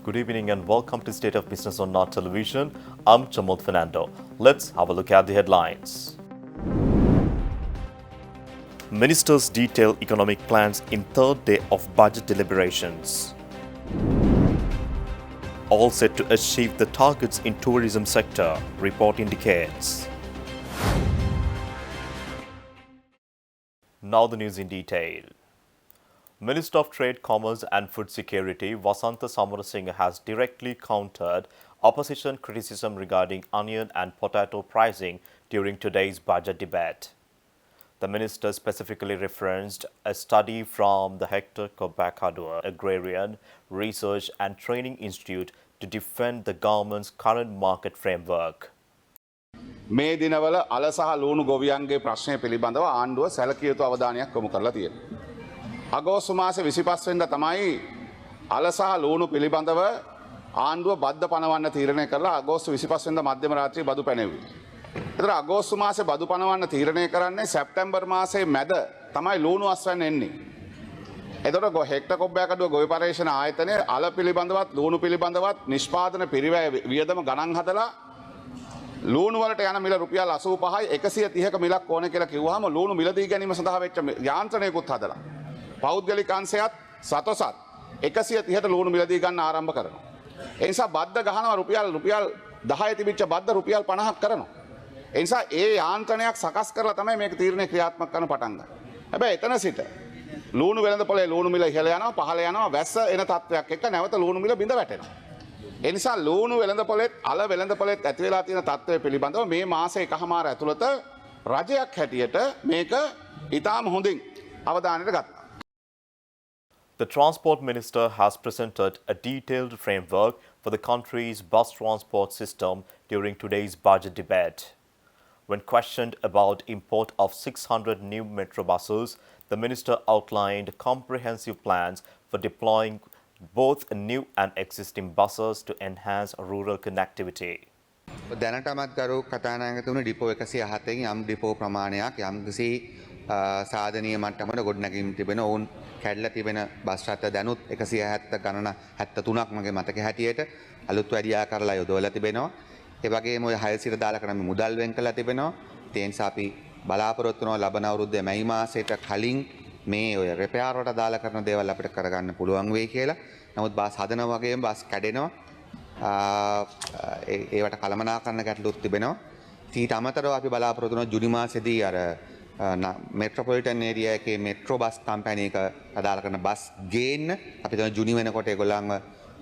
Good evening and welcome to State of Business on Not Television. I'm Chamal Fernando. Let's have a look at the headlines. Ministers detail economic plans in third day of budget deliberations. All set to achieve the targets in tourism sector, report indicates. Now the news in detail. Minister of Trade, Commerce and Food Security Vasantha Samarasinghe has directly countered opposition criticism regarding onion and potato pricing during today's budget debate. The minister specifically referenced a study from the Hector Kobakadua Agrarian Research and Training Institute to defend the government's current market framework. මේ දිනවල අල සහ ලුණු ගොවියන්ගේ ප්‍රශ්නය පිළිබඳව ආණ්ඩුව සැලකිය යුතු අවධානයක් යොමු කරලා තියෙනවා. අගෝස්තු මාසේ 25 වෙනිදා තමයි අල සහ ලුණු පිළිබඳව ආණ්ඩුව බද්ද පනවන්න තීරණය කරලා අගෝස්තු 25 වෙනිදා මධ්‍යම රාත්‍රියේ බදු පැනෙව්වේ. ඒතර අගෝස්තු මාසේ බදු පනවන්න තීරණය කරන්නේ සැප්තැම්බර් මාසේ මැද තමයි ලුණු අස්වැන්න එන්නේ. එතකොට හෙක්ටර් කොබ්බෑකඩුව ගොවි පරීක්ෂණ ආයතනයේ අල පිළිබඳවත් ලුණු පිළිබඳවත් නිෂ්පාදන පිරිවැය වියදම ගණන් හදලා ලූණු වලට යන මිල රුපියල් 85යි 130ක මිලක් ඕන කියලා කිව්වහම ලූණු මිලදී ගැනීම සඳහා වෙච්ච යාන්ත්‍රණයකුත් හදලා පෞද්ගලික අංශයත් සතොසත් 130ට ලූණු මිලදී ගන්න ආරම්භ කරනවා. ඒ නිසා බද්ද ගහනවා රුපියල් 10 තිබිච්ච බද්ද රුපියල් 50ක් කරනවා. ඒ නිසා ඒ යාන්ත්‍රණයක් සකස් කරලා තමයි මේක තීරණය ක්‍රියාත්මක කරන්න පටන් ගන්නේ. හැබැයි එතන සිට ලූණු වෙළඳපොලේ ලූණු මිල ඉහළ යනවා පහළ යනවා වැස්ස එන තත්වයක් එක්ක නැවත ලූණු මිල බිඳ වැටෙනවා. ඒ නිසා ලූණු වෙළඳපොලෙත් අල වෙළඳපොලෙත් ඇති වෙලා තියෙන තත්ත්වය පිළිබඳව මේ මාසේ එකහමාර ඇතුළත රජයක් හැටියට මේක ඉතාම හොඳින් අවධානයට ගත්තා. The Transport Minister has presented a detailed framework for the country's bus transport system during today's budget debate. When questioned about import of 600 new metro buses, the minister outlined comprehensive plans for deploying both new and existing buses to enhance rural connectivity. දැනටමත් ගරු කතානායකතුමනි depot 107න් යම් depot ප්‍රමාණයක් යම් කිසි සාධනීය මට්ටමකට ගොඩනැගීම් තිබෙන ඔවුන් කැඩලා තිබෙන බස් රථ දැනුත් 170 ගණන 73ක් මගේ මතක හැටියට අලුත් වැඩියා කරලා යොදවලා තිබෙනවා. ඒ වගේම ඔය 600 දාලා කරන මුදල් වෙන් කරලා තිබෙනවා. ඒ නිසා අපි බලාපොරොත්තු වෙනවා ලබන අවුරුද්දේ මැයි මාසයට කලින් මේ ඔය රිපෙයාර් වලට දාලා කරන දේවල් අපිට කරගන්න පුළුවන් වෙයි කියලා. නමුත් බස් හදනවා වගේම බස් කැඩෙනවා. ඒවට කළමනාකරණ ගැටලුත් තිබෙනවා. ඊට අමතරව අපි බලාපොරොත්තු වෙනවා ජුනි මාසෙදී අර මෙට්‍රොපොලිටන් ඒරියා එකේ මෙට්‍රෝ බස් කම්පැනි එක අදාළ කරන බස් ගේන්න අපි තමයි ජුනි වෙනකොට ඒගොල්ලන්ව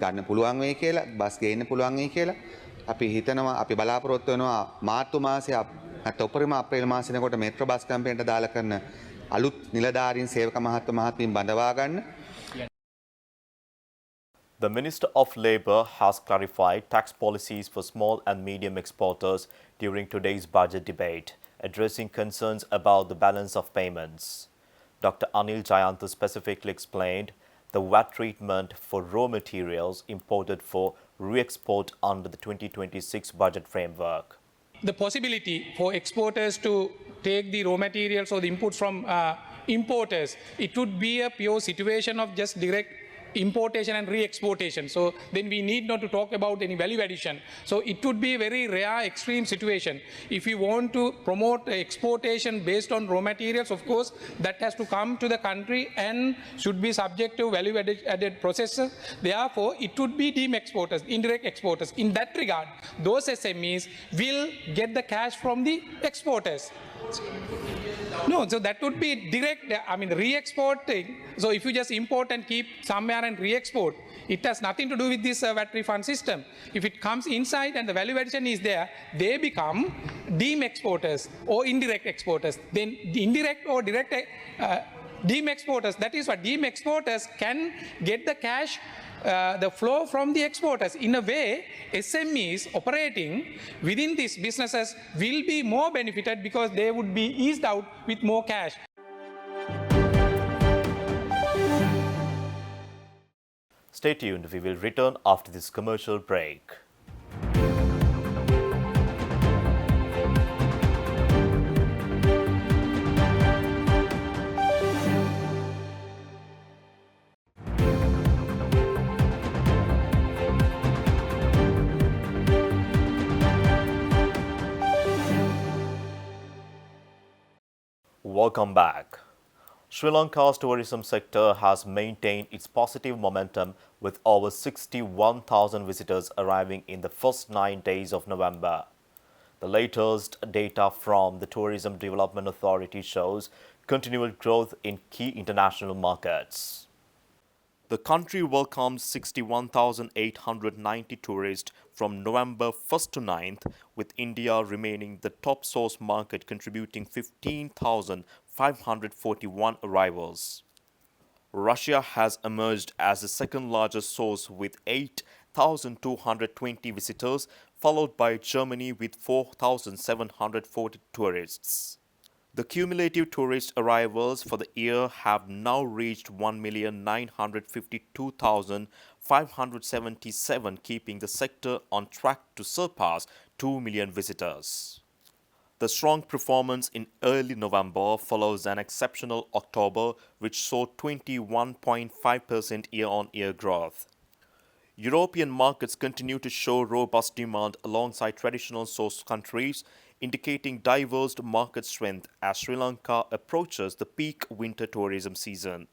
ගන්න පුළුවන් වෙයි කියලා බස් ගේන්න පුළුවන් වෙයි කියලා. අපි හිතනවා අපි බලාපොරොත්තු වෙනවා මාර්තු මාසයේ නැත්නම් උපරිම අප්‍රේල් මාසෙ වෙනකොට මෙට්‍රෝ බස් කම්පැනිට දාලා කරන අලුත් නිලධාරීන් සේවක මහත්මීන් බඳවා ගන්න. The Minister of Labour has clarified tax policies for small and medium exporters during today's budget debate, addressing concerns about the balance of payments. Dr. Anil Jayantha specifically explained the VAT treatment for raw materials imported for re-export under the 2026 budget framework. The possibility for exporters to take the raw materials or the inputs from importers, it would be a pure situation of just direct importation and re-exportation. So then we need not to talk about any value addition. So it would be a very rare, extreme situation. If you want to promote exportation based on raw materials, of course, that has to come to the country and should be subject to value added processes. Therefore, it would be deemed exporters, indirect exporters. In that regard, those SMEs will get the cash from the exporters. No, so that would be direct, I mean, re-exporting. So if you just import and keep somewhere and re-export, it has nothing to do with this VAT refund system. If it comes inside and the value addition is there, they become deemed exporters or indirect exporters. Then the indirect or direct deemed exporters, that is what deemed exporters can get the cash, the flow from the exporters. In a way, SMEs operating within these businesses will be more benefited because they would be eased out with more cash. Stay tuned, we will return after this commercial break. Welcome back. Sri Lanka's tourism sector has maintained its positive momentum with over 61,000 visitors arriving in the first 9 days of November. The latest data from the Tourism Development Authority shows continued growth in key international markets. The country welcomed 61,890 tourists from November 1st to 9th, with India remaining the top source market contributing 15,541 arrivals. Russia has emerged as the second largest source with 8,220 visitors, followed by Germany with 4,740 tourists. The cumulative tourist arrivals for the year have now reached 1,952,577, keeping the sector on track to surpass 2 million visitors. The strong performance in early November follows an exceptional October, which saw 21.5% year-on-year growth. European markets continue to show robust demand alongside traditional source countries, indicating diverse market strength as Sri Lanka approaches the peak winter tourism season.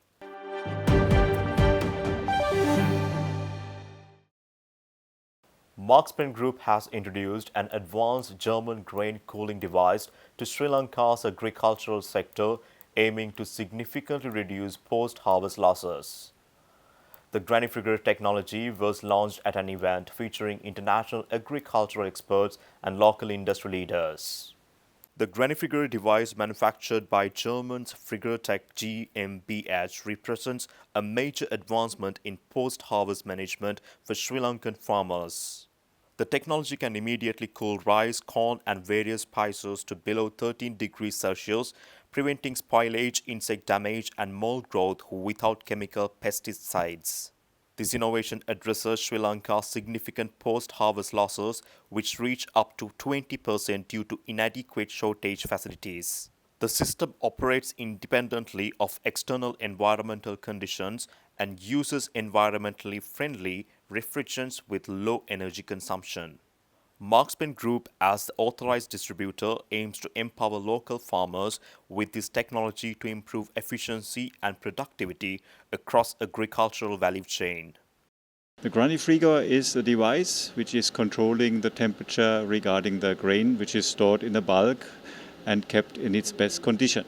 Markspen Group has introduced an advanced German grain cooling device to Sri Lanka's agricultural sector, aiming to significantly reduce post-harvest losses. The Granifier technology was launched at an event featuring international agricultural experts and local industry leaders. The Granifier device, manufactured by German's Frigertech GmbH, represents a major advancement in post-harvest management for Sri Lankan farmers. The technology can immediately cool rice, corn and various spices to below 13 degrees Celsius, preventing spoilage, insect damage and mold growth without chemical pesticides. This innovation addresses Sri Lanka's significant post-harvest losses, which reach up to 20% due to inadequate shortage facilities. The system operates independently of external environmental conditions and uses environmentally friendly refrigerants with low energy consumption. Markspen Group, as the authorized distributor, aims to empower local farmers with this technology to improve efficiency and productivity across agricultural value chain. The Granifier is a device which is controlling the temperature regarding the grain which is stored in the bulk and kept in its best condition.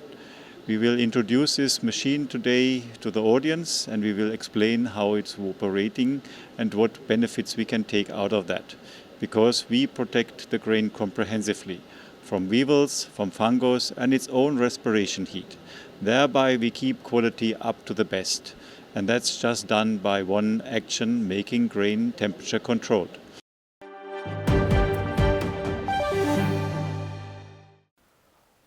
We will introduce this machine today to the audience and we will explain how it's operating and what benefits we can take out of that. Because we protect the grain comprehensively from weevils, from fungus and its own respiration heat. Thereby we keep quality up to the best. And that's just done by one action, making grain temperature controlled.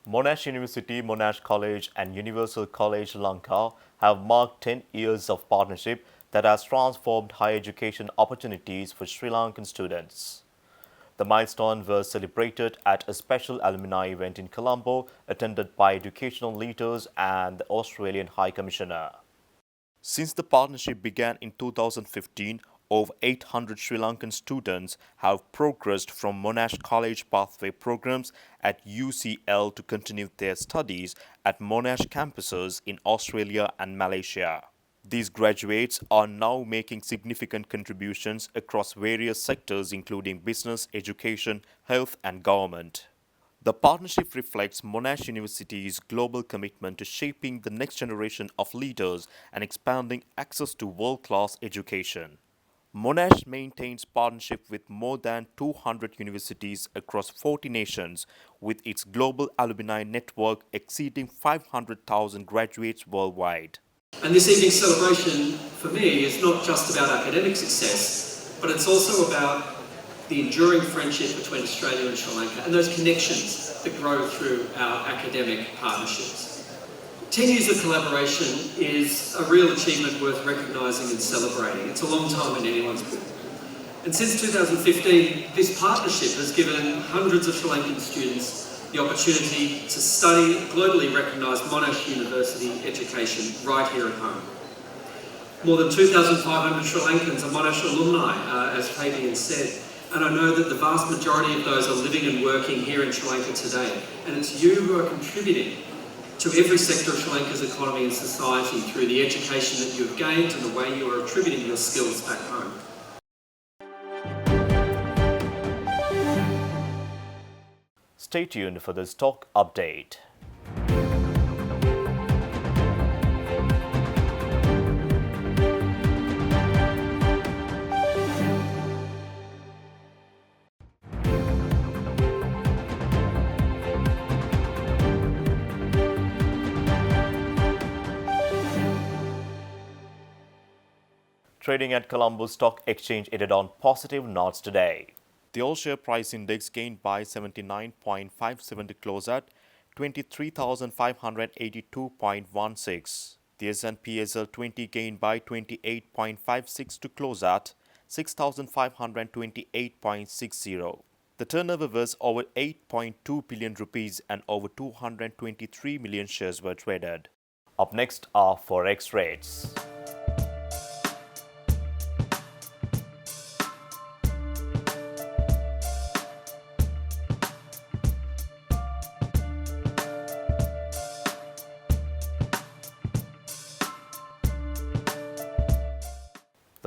Monash University, Monash College and Universal College Lanka have marked 10 years of partnership that has transformed higher education opportunities for Sri Lankan students. The milestone was celebrated at a special alumni event in Colombo, attended by educational leaders and the Australian High Commissioner. Since the partnership began in 2015, over 800 Sri Lankan students have progressed from Monash College pathway programs at UCL to continue their studies at Monash campuses in Australia and Malaysia. These graduates are now making significant contributions across various sectors including business, education, health and government. The partnership reflects Monash University's global commitment to shaping the next generation of leaders and expanding access to world-class education. Monash maintains partnership with more than 200 universities across 40 nations, with its global alumni network exceeding 500,000 graduates worldwide. And this evening's celebration, for me, is not just about academic success, but it's also about the enduring friendship between Australia and Sri Lanka and those connections that grow through our academic partnerships. 10 years of collaboration is a real achievement worth recognising and celebrating. It's a long time in anyone's book. And since 2015, this partnership has given hundreds of Sri Lankan students the opportunity to study globally recognised Monash University education right here at home. More than 2,500 Sri Lankans are Monash alumni, as Fabian said, and I know that the vast majority of those are living and working here in Sri Lanka today. And it's you who are contributing to every sector of Sri Lanka's economy and society through the education that you have gained and the way you are attributing your skills back home. Stay tuned for the stock update. Trading at Colombo Stock Exchange ended on positive notes today. The all-share price index gained by 79.57 to close at 23,582.16. The S&P SL 20 gained by 28.56 to close at 6,528.60. The turnover was over 8.2 billion rupees and over 223 million shares were traded. Up next are Forex rates.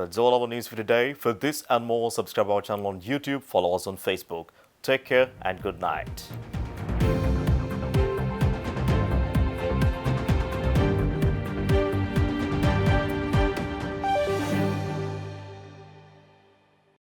That's all our news for today. For this and more, subscribe our channel on YouTube, follow us on Facebook. Take care and good night.